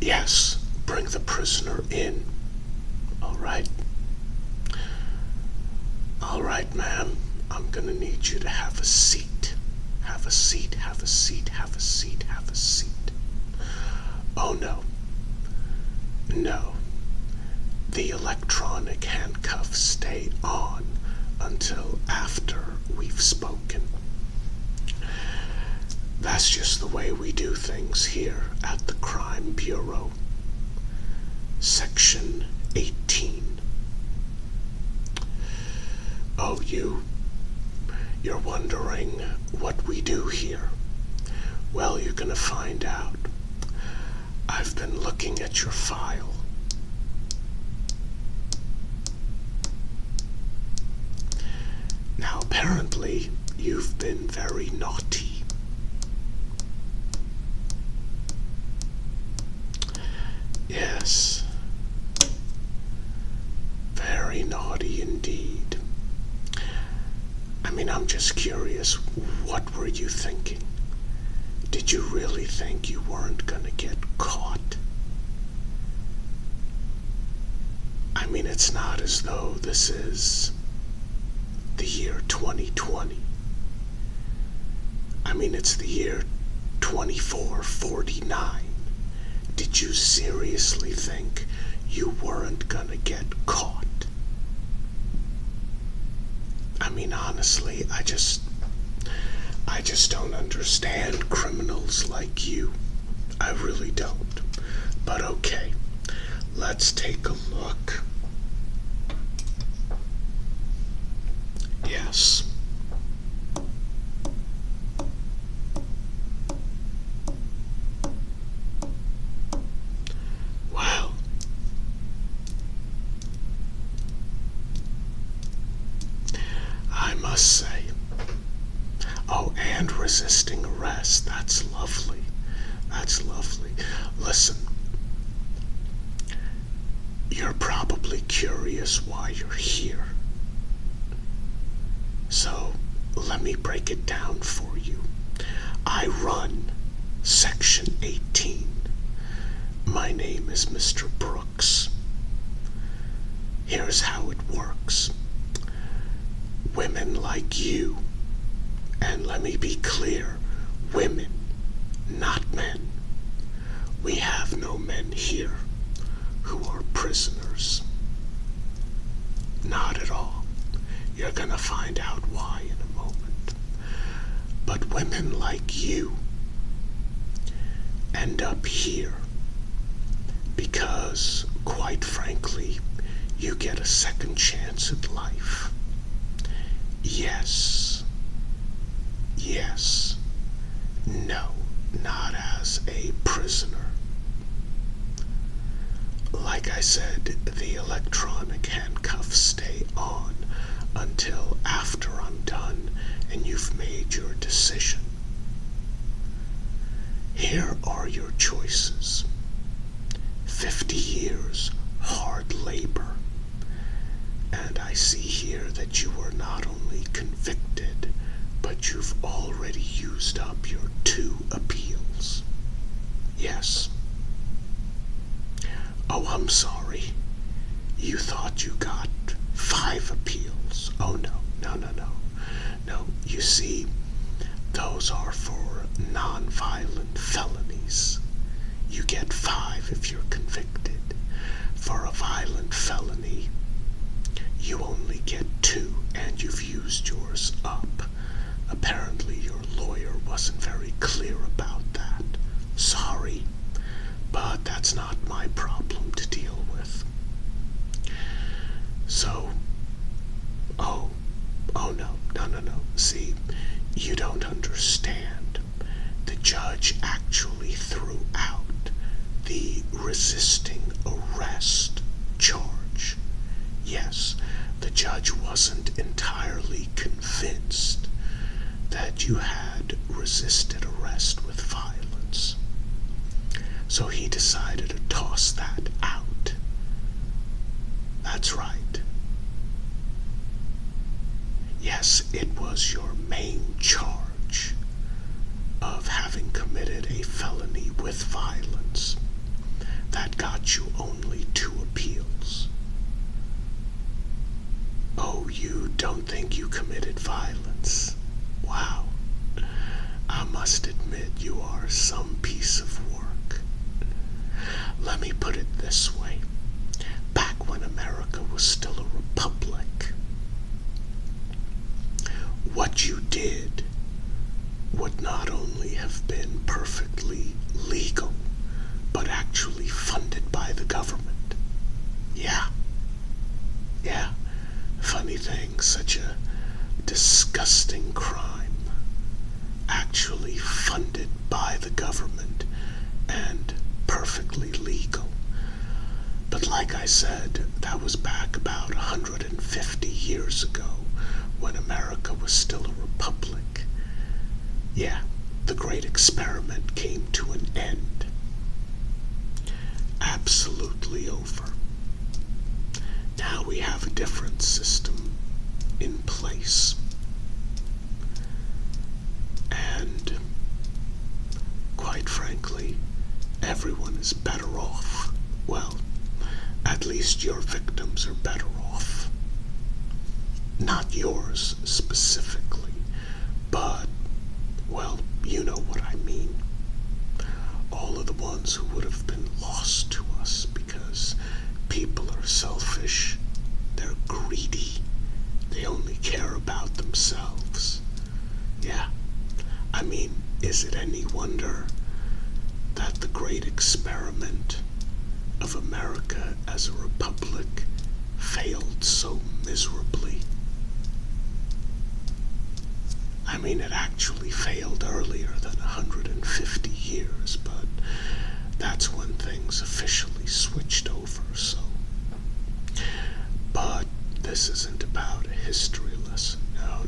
Yes, bring the prisoner in. All right. All right, ma'am. I'm gonna need you to have a seat. Have a seat, have a seat, have a seat, have a seat. Oh no. No. The electronic handcuffs stay on until after we've spoken. That's just the way we do things here at the Crime Bureau. Section 18. Oh, you're wondering what we do here. Well, you're gonna find out. I've been looking at your file. Now, apparently, you've been very naughty. Yes. Very naughty indeed. I mean, I'm just curious, what were you thinking? Did you really think you weren't gonna get caught? I mean, it's not as though this is the year 2020. I mean, it's the year 2449. Did you seriously think you weren't gonna get caught? I mean, honestly, I just don't understand criminals like you. I really don't. But okay, let's take a look. Yes. Well, I must say, oh, and resisting arrest, that's lovely. That's lovely. Listen, you're probably curious why you're here. So, let me break it down for you. I run Section 18. My name is Mr. Brooks. Here's how it works. Women like you, and let me be clear, women, not men. We have no men here who are prisoners. Not at all. You're gonna find out why in a moment. But women like you end up here because, quite frankly, you get a second chance at life. Yes. Yes. No, not as a prisoner. Like I said, the electronic handcuffs stay on until after I'm done and you've made your decision. Here are your choices. 50 years hard labor. And I see here that you were not only convicted, but you've already used up your 2 appeals. Yes. Oh, I'm sorry. You thought you got 5 appeals. Oh, no, no, no, no. No, you see, those are for non-violent felonies. You get 5 if you're convicted. For a violent felony, you only get 2, and you've used yours up. Apparently your lawyer wasn't very clear about that. Sorry, but that's not my problem to deal with. So, oh no. See, you don't understand. The judge actually threw out the resisting arrest charge. Yes, the judge wasn't entirely convinced that you had resisted arrest with violence. So he decided to toss that out. That's right. Yes, it was your main charge of having committed a felony with violence. that got you only 2 appeals. Oh, you don't think you committed violence? Wow. I must admit you are some piece of work. Let me put it this way. Back when America was still a republic, what you did would not only have been perfectly legal, but actually funded by the government. Yeah. Funny thing, such a disgusting crime, actually funded by the government and perfectly legal. But like I said, that was back about 150 years ago, when America was still a republic. Yeah, the great experiment came to an end. Absolutely over. Now we have a different system in place. And, quite frankly, everyone is better off. Well, at least your victims are better off. Not yours specifically, but, well, you know what I mean. All of the ones who would have been lost to us because people are selfish, they're greedy, they only care about themselves. Yeah, I mean, is it any wonder that the great experiment of America as a republic failed so miserably? I mean, it actually failed earlier than 150 years, but that's when things officially switched over, so. But this isn't about a history lesson. No.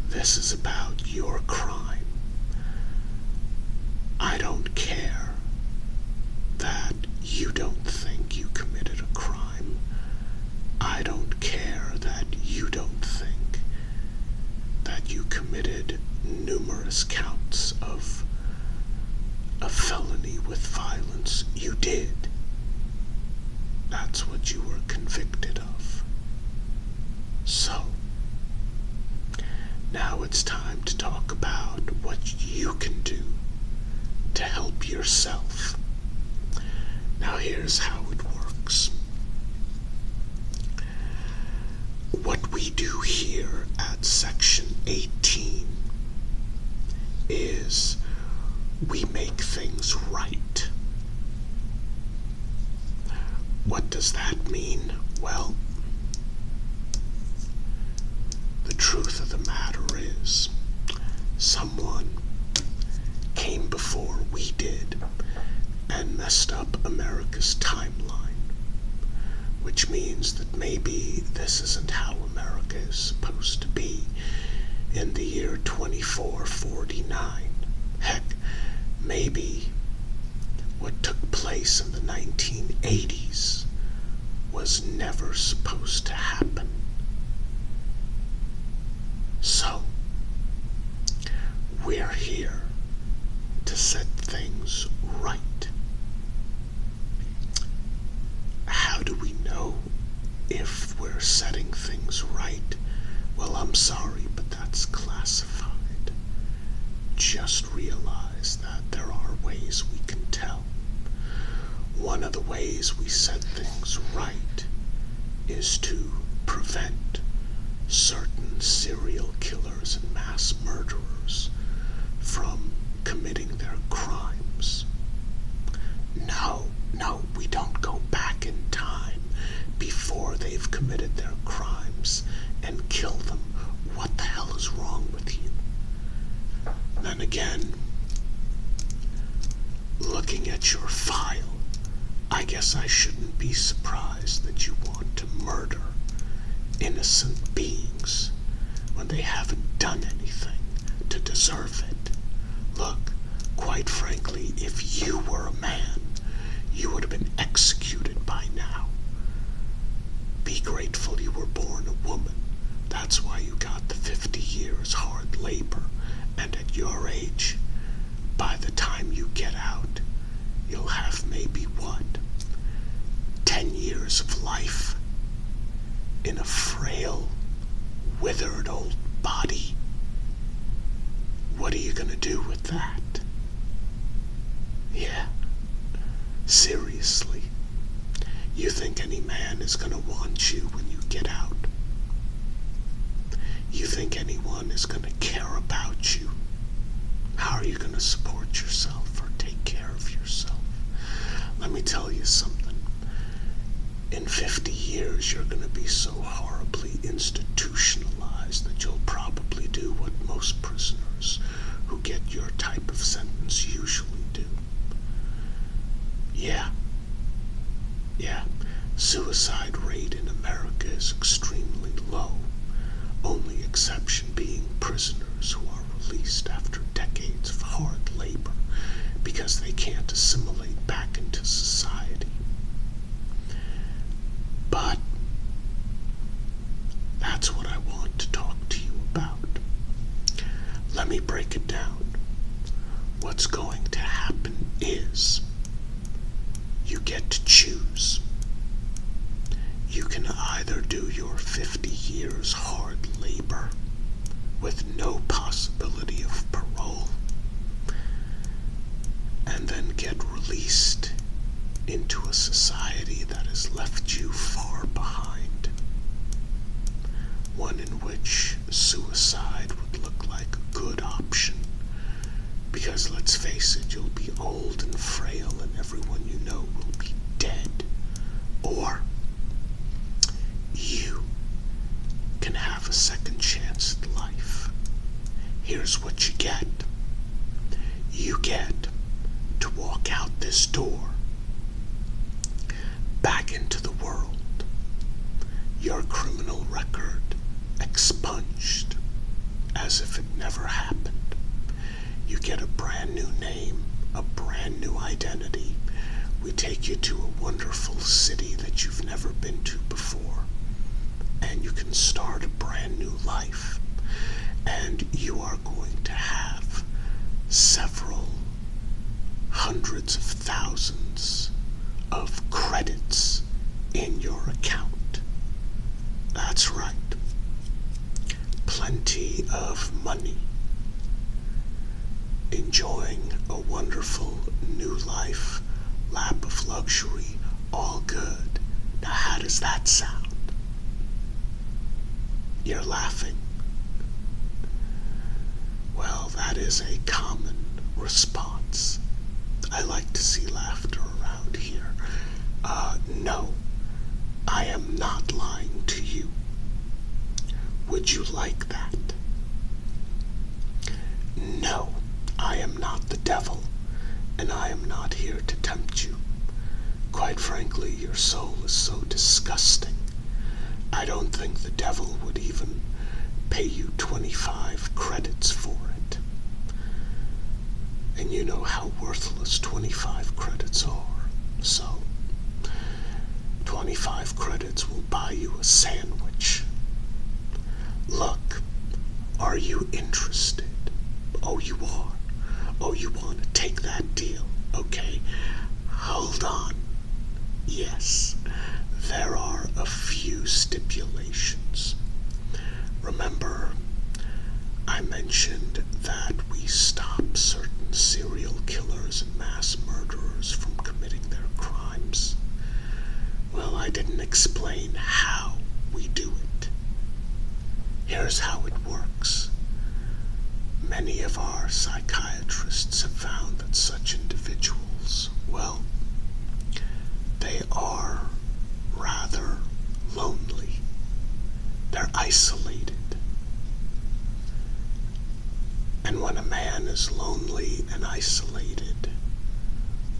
This is about your crime. I don't care that you don't think you committed a crime. I don't care that you don't think that you committed numerous counts of a felony with violence. You did. That's what you were convicted of. So, now it's time to talk about what you can do to help yourself. Now here's how it works. What we do here at Section 18 is we make things right. What does that mean? Well, the truth of the matter is, someone came before we did and messed up America's timeline, which means that maybe this isn't how America is supposed to be in the year 2449. Heck, maybe what took place in the 1980s was never supposed to happen. So, we're here to set things right. How do we know if we're setting things right? Well, I'm sorry, but that's classified. Just realize that there are ways we can tell. One of the ways we set things right is to prevent certain serial killers and mass murderers from committing their crimes. No, we don't go back in time before they've committed their crimes and kill them. What the hell is wrong with you? Then again, looking at your file, I guess I shouldn't be surprised that you want to murder innocent beings when they haven't done anything to deserve it. Look, quite frankly, if you were a man, you would have been executed by now. Be grateful you were born a woman. That's why you got the 50 years hard labor. And at your age, by the time you get out, you'll have maybe what? 10 years of life in a frail, withered old body. What are you going to do with that? Yeah, seriously. You think any man is going to want you when you get out? You think anyone is going to care about you? How are you going to support yourself or take care of yourself? Let me tell you something. In 50 years, you're going to be so horribly institutionalized that you'll probably do what most prisoners who get your type of sentence usually do. Yeah. Suicide rate in America is extremely low, only exception being prisoners who are released after decades of hard labor because they can't assimilate back into society. But that's what I want to talk to you about. Let me break it down. What's going to happen is you get to choose. You can either do your 50 years hard labor with no possibility of parole and then get released into a society that has left you far behind. One in which suicide would look like a good option. Because let's face it, you'll be old and frail and everyone you know will be dead. Or you can have a second chance at life. Here's what you get. You get to walk out this door, back into the world, your criminal record expunged as if it never happened. You get a brand new name, a brand new identity. We take you to a wonderful city that you've never been to before, and you can start a brand new life. And you are going to have several hundreds of thousands of credits in your account. That's right. Plenty of money. Enjoying a wonderful new life, lap of luxury, all good. Now how does that sound? You're laughing. Well, that is a common response. I like to see laughter around here. No, I am not lying to you. Would you like that? No, I am not the devil, and I am not here to tempt you. Quite frankly, your soul is so disgusting. I don't think the devil would even pay you 25 credits for it. And you know how worthless 25 credits are. So, 25 credits will buy you a sandwich. Look, are you interested? Oh, you are. Oh, you want to take that deal? Okay, hold on. Yes, there are a few stipulations. Remember, I mentioned that we stop certain serial killers and mass murderers from committing their crimes. Well, I didn't explain how we do it. Here's how it works. Many of our psychiatrists have found that such individuals, well, they are rather lonely. They're isolated. And when a man is lonely and isolated,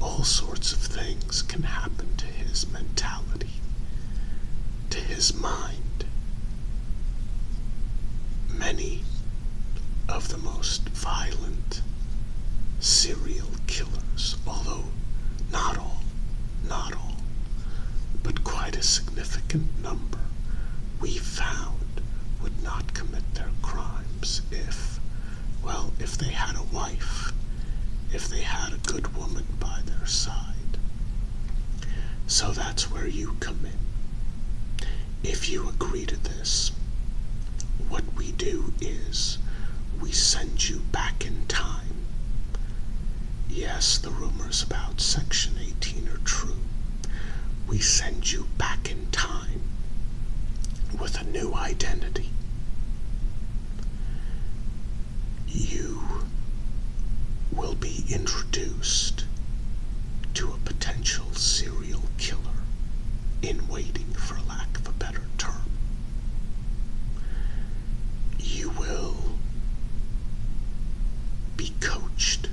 all sorts of things can happen to his mentality, to his mind. Many of the most violent serial killers, although not all, but quite a significant number, we found would not commit their crimes if they had a wife if they had a good woman by their side. So that's where you come in. If you agree to this, what we do is we send you back in time. Yes, the rumors about Section 18 are true. We send you back in time with a new identity. You will be introduced to a potential serial killer in waiting, for lack of a better term. You will be coached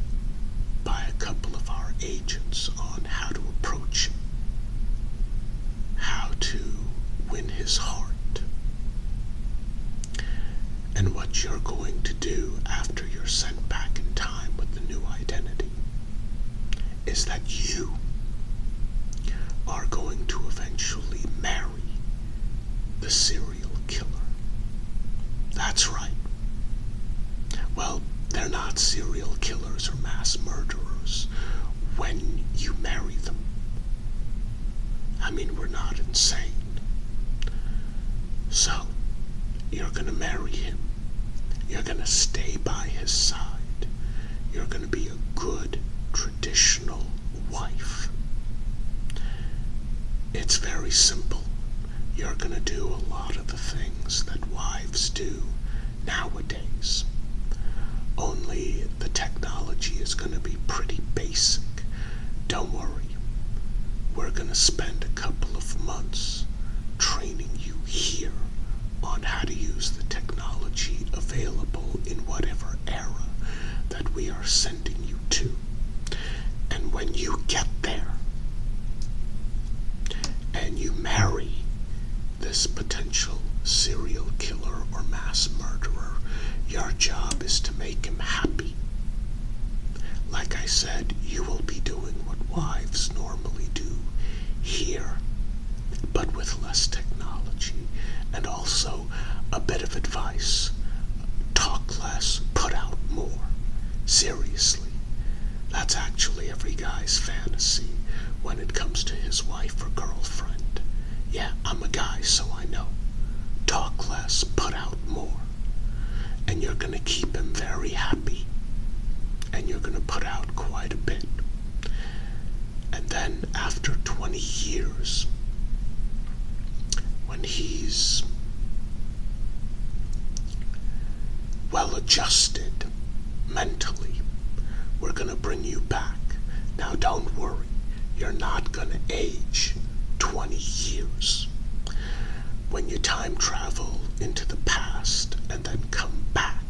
by a couple of our agents on how to approach him, how to win his heart. And what you're going to do after you're sent back in time with the new identity is that you are going to eventually marry the serial killer. That's right. Well, they're not serial killers or mass murderers when you marry them. I mean, we're not insane. So, you're going to marry him. You're going to stay by his side. You're going to be a good, traditional wife. It's very simple. You're going to do a lot of the things that wives do nowadays. Only the technology is going to be pretty basic. Don't worry. We're going to spend a couple of months training you here on how to use the technology available in whatever era that we are sending you to. And when you get there and you marry this potential serial killer or mass murderer, your job is to make him happy. Like I said, you will be doing what wives normally do here, but with less technology, and also a bit of advice. Talk less, put out more. Seriously, that's actually every guy's fantasy when it comes to his wife or girlfriend. Yeah, I'm a guy, so I know. Talk less, put out more. And you're going to keep him very happy. And you're going to put out quite a bit. And then after 20 years, when he's well adjusted mentally, we're going to bring you back. Now don't worry, you're not going to age 20 years. When you time travel into the past and then come back,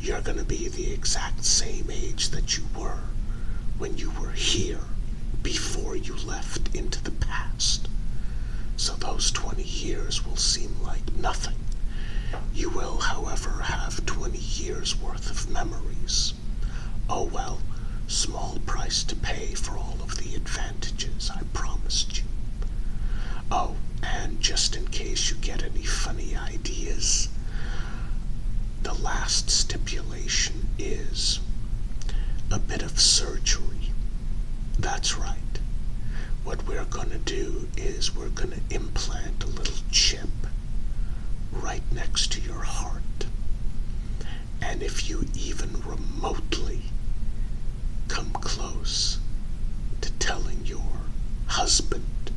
you're going to be the exact same age that you were when you were here before you left into the past. So those 20 years will seem like nothing. You will, however, have 20 years worth of memories. Oh well, small price to pay for all of the advantages I promised you. Oh, and just in case you get any funny ideas, the last stipulation is a bit of surgery. That's right. What we're going to do is we're going to implant a little chip right next to your heart. And if you even remotely come close to telling your husband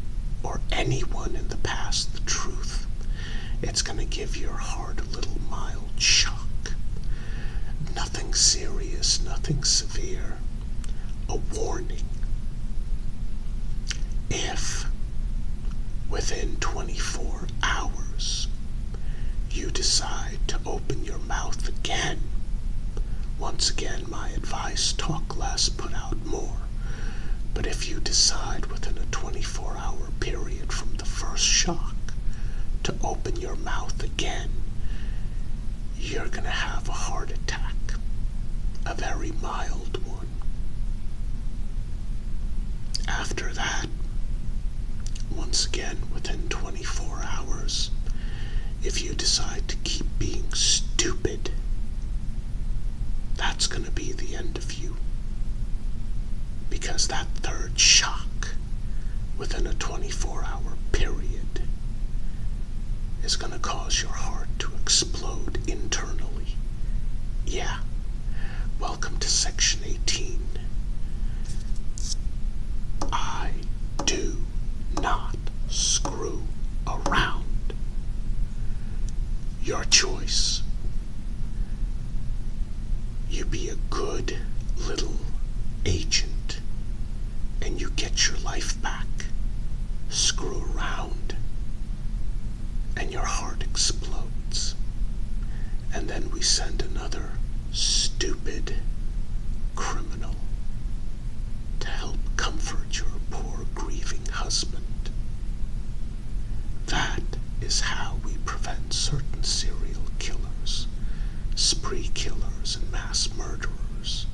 or anyone in the past the truth, it's going to give your heart a little mild shock. Nothing serious, nothing severe. A warning. If within 24 hours you decide to open your mouth again, once again my advice, talk less, put out more. But if you decide within a 24-hour period from the first shock to open your mouth again, you're going to have a heart attack, a very mild one. After that, once again within 24 hours, if you decide to keep being stupid, that's going to be the end of you. Because that third shock within a 24-hour period is going to cause your heart to explode internally. Yeah. Welcome to Section 18. I do not screw around. Your choice. You be a good little agent and you get your life back. Screw around and your heart explodes. And then we send another stupid criminal to help comfort your poor grieving husband. That is how we prevent certain serial killers, spree killers, and mass murderers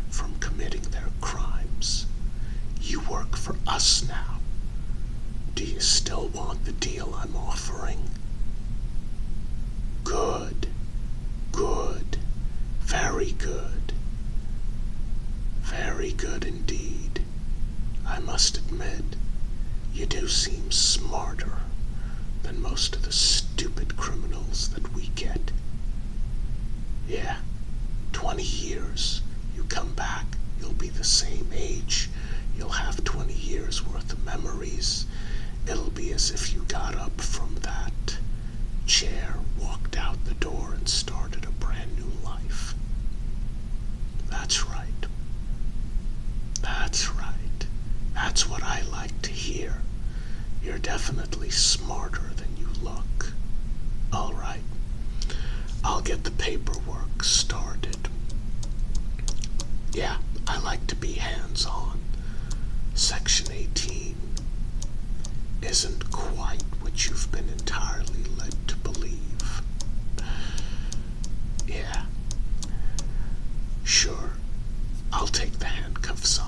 from committing their crimes. You work for us now. Do you still want the deal I'm offering? Good. Good. Very good. Very good indeed. I must admit, you do seem smarter than most of the stupid criminals that we get. Yeah, 20 years, you come back, you'll be the same age, you'll have 20 years worth of memories. It'll be as if you got up from that chair, walked out the door, and started a brand new life. That's right. That's right. That's what I like to hear. You're definitely smarter than you look. All right. I'll get the paperwork started. Yeah, I like to be hands-on. Section 18 isn't quite what you've been entirely led to believe. Yeah. Sure, I'll take the handcuffs